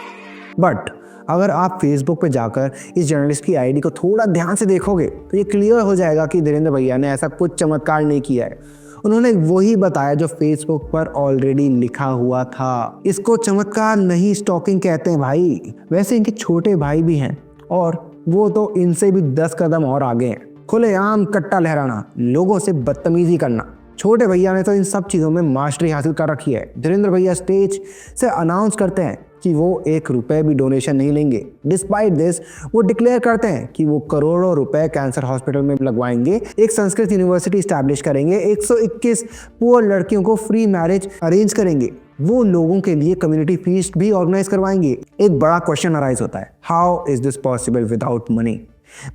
A: बट अगर आप फेसबुक पे जाकर इस जर्नलिस्ट की आईडी को थोड़ा ध्यान से देखोगे तो ये क्लियर हो जाएगा कि धीरेन्द्र भैया ने ऐसा कुछ चमत्कार नहीं किया है। उन्होंने वही बताया जो फेसबुक पर ऑलरेडी लिखा हुआ था। इसको चमत्कार नहीं, स्टॉकिंग कहते हैं भाई। वैसे इनके छोटे भाई भी हैं और वो तो इनसे भी 10 कदम और आगे हैं। खुलेआम कट्टा लहराना, लोगों से बदतमीजी करना। छोटे भैया ने तो इन सब चीज़ों में मास्टरी हासिल कर रखी है। धीरेन्द्र भैया स्टेज से अनाउंस करते हैं कि वो 1 रुपए भी डोनेशन नहीं लेंगे। डिस्पाइट दिस वो डिक्लेयर करते हैं कि वो करोड़ों रुपए कैंसर हॉस्पिटल में लगवाएंगे, एक संस्कृत यूनिवर्सिटी स्टैब्लिश करेंगे, 121 पुअर लड़कियों को फ्री मैरिज अरेंज करेंगे, वो लोगों के लिए कम्युनिटी फीस्ट भी ऑर्गेनाइज करवाएंगे। एक बड़ा क्वेश्चन अराइज होता है, how is this possible without money?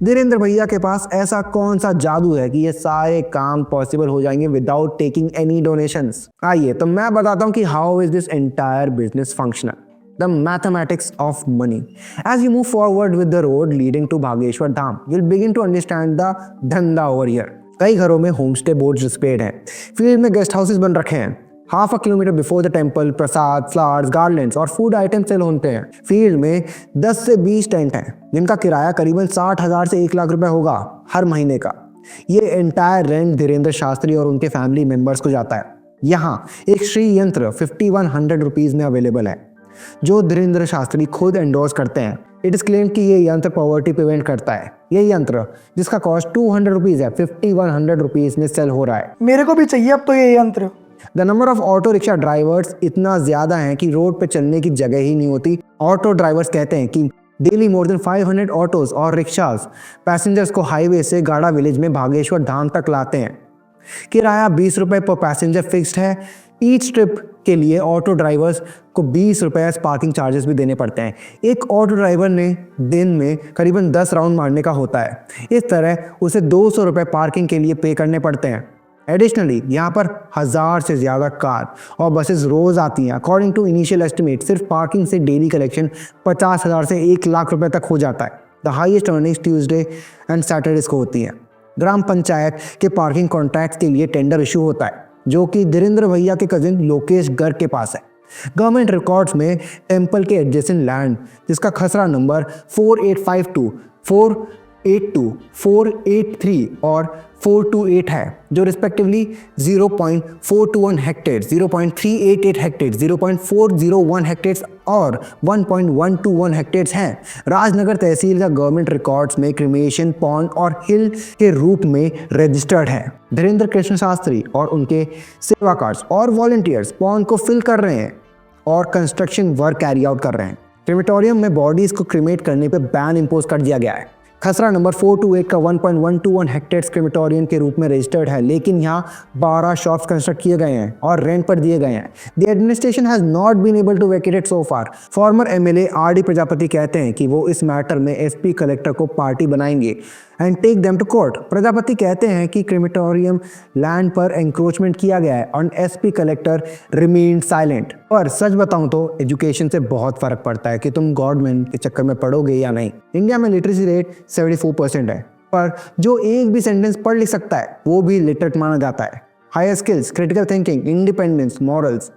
A: Dhirendra भैया के पास ऐसा कौन सा जादू है कि ये सारे काम पॉसिबल हो जाएंगे विदाउट टेकिंग एनी डोनेशंस? आइए तो मैं बताता हूँ कि how is this entire business functional, the mathematics of money. As you move forward with the road leading to Bhageshwar Dham, you'll begin to understand the धंधा over here. कई घरों में होम स्टे बोर्ड डिस्प्लेड हैं, field में guest houses बन रखे हैं, half a kilometre before the temple Prasad, flowers, garlands और फूड आइटम सेल होते हैं। फील्ड में 10 से 20 टेंट हैं जिनका किराया करीबन 60,000 से 1 लाख रुपए होगा हर महीने का। ये एंटायर रेंट धीरेन्द्र शास्त्री और उनके फैमिली मेंबर्स को जाता है। यहाँ एक श्री यंत्र 5100 रुपीज में अवेलेबल है जो धीरेन्द्र शास्त्री खुद एंडोर्स करते हैं। इट इज क्लेम कि ये यंत्र पॉवर्टी प्रिवेंट करता है। ये यंत्र जिसका कॉस्ट 200 रुपीज है 5100 रुपीज में सेल हो रहा है।
B: मेरे को भी चाहिए अब तो ये यंत्र।
A: The number of auto rickshaw drivers इतना ज्यादा है कि रोड पे चलने की जगह ही नहीं होती। ऑटो ड्राइवर्स कहते हैं कि डेली मोर देन 500 ऑटोज और रिक्शाज पैसेंजर्स को हाईवे से गाड़ा विलेज में भागेश्वर धाम तक लाते हैं। किराया 20 रुपए पर पैसेंजर फिक्स्ड है। ईच ट्रिप के लिए ऑटो ड्राइवर्स को 20 रुपए पार्किंग चार्जेस भी देने पड़ते हैं। एक ऑटो ड्राइवर ने दिन में करीबन 10 राउंड मारने का होता है। इस तरह उसे 200 रुपए पार्किंग के लिए पे करने पड़ते हैं। एडिशनली यहाँ पर 1000 से ज़्यादा कार और बसेस रोज आती हैं। अकॉर्डिंग टू इनिशियल एस्टिमेट सिर्फ पार्किंग से डेली कलेक्शन 50,000 से 1 लाख रुपए तक हो जाता है। The highest earnings Tuesday and Saturdays को होती हैं। ग्राम पंचायत के पार्किंग कॉन्ट्रैक्ट के लिए टेंडर इशू होता है जो कि धीरेन्द्र भैया के कजिन लोकेश गर्ग के पास है। गवर्नमेंट रिकॉर्ड्स में टेम्पल के एडजेसेंट लैंड जिसका खसरा नंबर 4852, 482, 483 और 428 है जो रिस्पेक्टिवली 0.421 हेक्टेयर, 0.388 हेक्टेयर, 0.401 हेक्टेयर और 1.121 हेक्टेयर हैं। राजनगर तहसील का गवर्नमेंट रिकॉर्ड्स में क्रिमेशन पॉन्ड और हिल के रूप में रजिस्टर्ड है। धीरेन्द्र कृष्ण शास्त्री और उनके सेवाकार्स और वॉलंटियर्स पॉन्ड को फिल कर रहे हैं और कंस्ट्रक्शन वर्क कैरी आउट कर रहे हैं। क्रिमेटोरियम में बॉडीज को क्रिमेट करने पर बैन इम्पोज कर दिया गया है। खसरा नंबर 428 का 1.121 हेक्टेयर क्रिमेटोरियम के रूप में रजिस्टर्ड है, लेकिन यहाँ 12 शॉप्स कंस्ट्रक्ट किए गए हैं और रेंट पर दिए गए हैं। The administration has not been able to vacate it so far. Former MLA RD Prajapati कहते हैं कि वो इस मैटर में एसपी कलेक्टर को पार्टी बनाएंगे and take them to court. Prajapati कहते हैं कि क्रिमेटोरियम लैंड पर एंक्रोचमेंट किया गया है और एसपी कलेक्टर रिमेन साइलेंट। पर सच बताऊं तो एजुकेशन से बहुत फर्क पड़ता है कि तुम गवर्नमेंट के चक्कर में पढ़ोगे या नहीं। इंडिया में लिटरेसी रेट 74% है, पर जो एक भी सेंटेंस पढ़ लिख सकता है वो भी लिटरेट माना जाता है। Higher skills, critical thinking, independence, morals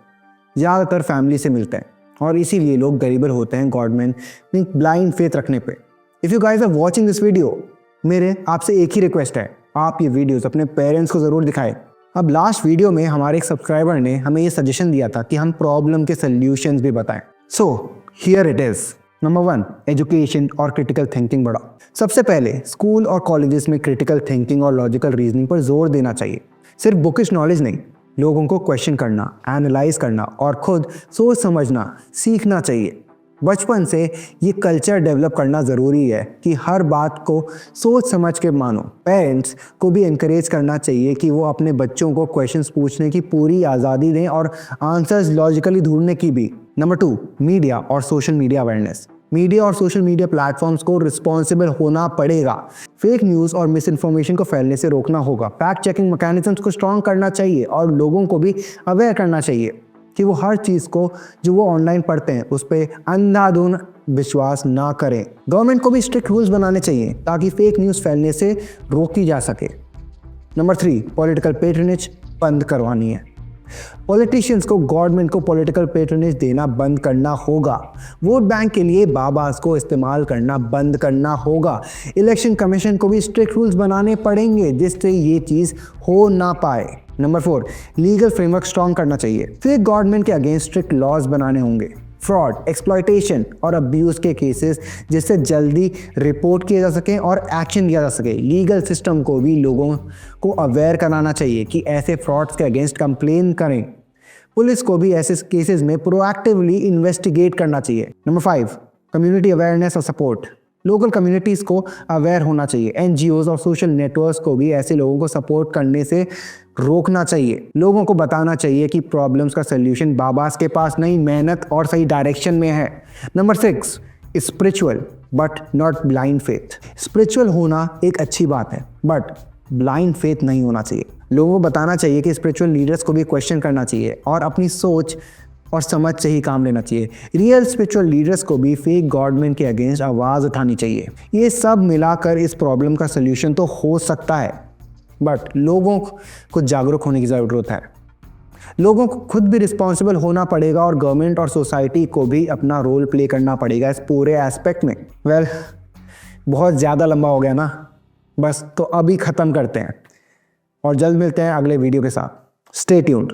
A: ज़्यादातर फैमिली से मिलते हैं और इसीलिए लोग गरीबर होते हैं गवर्नमेंट में ब्लाइंड फेथ रखने पे। If you guys are watching this video, मेरे आपसे एक ही रिक्वेस्ट है, आप ये वीडियोस अपने पेरेंट्स को ज़रूर दिखाएं। अब लास्ट वीडियो में हमारे एक सब्सक्राइबर ने हमें ये सजेशन दिया था कि हम प्रॉब्लम के सॉल्यूशंस भी बताएं। So here it is. Number 1, education और क्रिटिकल थिंकिंग बढ़ाओ। सबसे पहले स्कूल और कॉलेजेस में क्रिटिकल थिंकिंग और लॉजिकल रीजनिंग पर जोर देना चाहिए। सिर्फ बुकिश नॉलेज नहीं, लोगों को क्वेश्चन करना, एनालाइज करना और खुद सोच समझना सीखना चाहिए। बचपन से ये कल्चर डेवलप करना ज़रूरी है कि हर बात को सोच समझ के मानो। पेरेंट्स को भी इनकरेज करना चाहिए कि वो अपने बच्चों को क्वेश्चंस पूछने की पूरी आज़ादी दें और आंसर्स लॉजिकली ढूंढने की भी। नंबर 2, मीडिया और सोशल मीडिया अवेयरनेस। मीडिया और सोशल मीडिया प्लेटफॉर्म्स को रिस्पॉन्सिबल होना पड़ेगा। फेक न्यूज़ और मिस इन्फॉर्मेशन को फैलने से रोकना होगा। फैक्ट चेकिंग मैकेनिज्म्स को स्ट्रॉन्ग करना चाहिए और लोगों को भी अवेयर करना चाहिए कि वो हर चीज़ को जो वो ऑनलाइन पढ़ते हैं उस पर अंधाधुंध विश्वास ना करें। गवर्नमेंट को भी स्ट्रिक्ट रूल्स बनाने चाहिए ताकि फेक न्यूज़ फैलने से रोकी जा सके। नंबर 3, पॉलिटिकल पेट्रनेज बंद करवानी है। पॉलिटिशियंस को गवर्नमेंट को पॉलिटिकल पेट्रनेज देना बंद करना होगा। वोट बैंक के लिए बाबास को इस्तेमाल करना बंद करना होगा। इलेक्शन कमीशन को भी स्ट्रिक्ट रूल्स बनाने पड़ेंगे जिससे ये चीज़ हो ना पाए। नंबर 4, लीगल फ्रेमवर्क स्ट्रॉन्ग करना चाहिए। फिर गवर्नमेंट के अगेंस्ट स्ट्रिक्ट लॉज बनाने होंगे। फ्रॉड, एक्सप्लॉयटेशन और अब्यूज़ के केसेस, जिससे जल्दी रिपोर्ट किए जा सकें और एक्शन लिया जा सके। लीगल सिस्टम को भी लोगों को अवेयर कराना चाहिए कि ऐसे फ्रॉड्स के अगेंस्ट कंप्लेन करें। पुलिस को भी ऐसे केसेस में प्रोएक्टिवली इन्वेस्टिगेट करना चाहिए। नंबर 5, कम्युनिटी अवेयरनेस और सपोर्ट। लोकल कम्युनिटीज़ को अवेयर होना चाहिए। NGOs और सोशल नेटवर्क्स को भी ऐसे लोगों को सपोर्ट करने से रोकना चाहिए। लोगों को बताना चाहिए कि प्रॉब्लम्स का सल्यूशन बाबास के पास नहीं, मेहनत और सही डायरेक्शन में है। Number 6, spiritual but not blind faith. Spiritual होना एक अच्छी बात है, बट ब्लाइंड फेथ नहीं होना चाहिए। लोगों को बताना चाहिए कि स्पिरिचुअल लीडर्स को भी क्वेश्चन करना चाहिए और अपनी सोच और समझ से ही काम लेना चाहिए। रियल स्पिरिचुअल लीडर्स को भी फेक गवर्नमेंट के अगेंस्ट आवाज़ उठानी चाहिए। ये सब मिलाकर इस प्रॉब्लम का सल्यूशन तो हो सकता है, बट लोगों को जागरूक होने की ज़रूरत है। लोगों को खुद भी रिस्पॉन्सिबल होना पड़ेगा और गवर्नमेंट और सोसाइटी को भी अपना रोल प्ले करना पड़ेगा इस पूरे एस्पेक्ट में। वेल, बहुत ज़्यादा लंबा हो गया ना, बस तो अभी ख़त्म करते हैं और जल्द मिलते हैं अगले वीडियो के साथ। Stay tuned.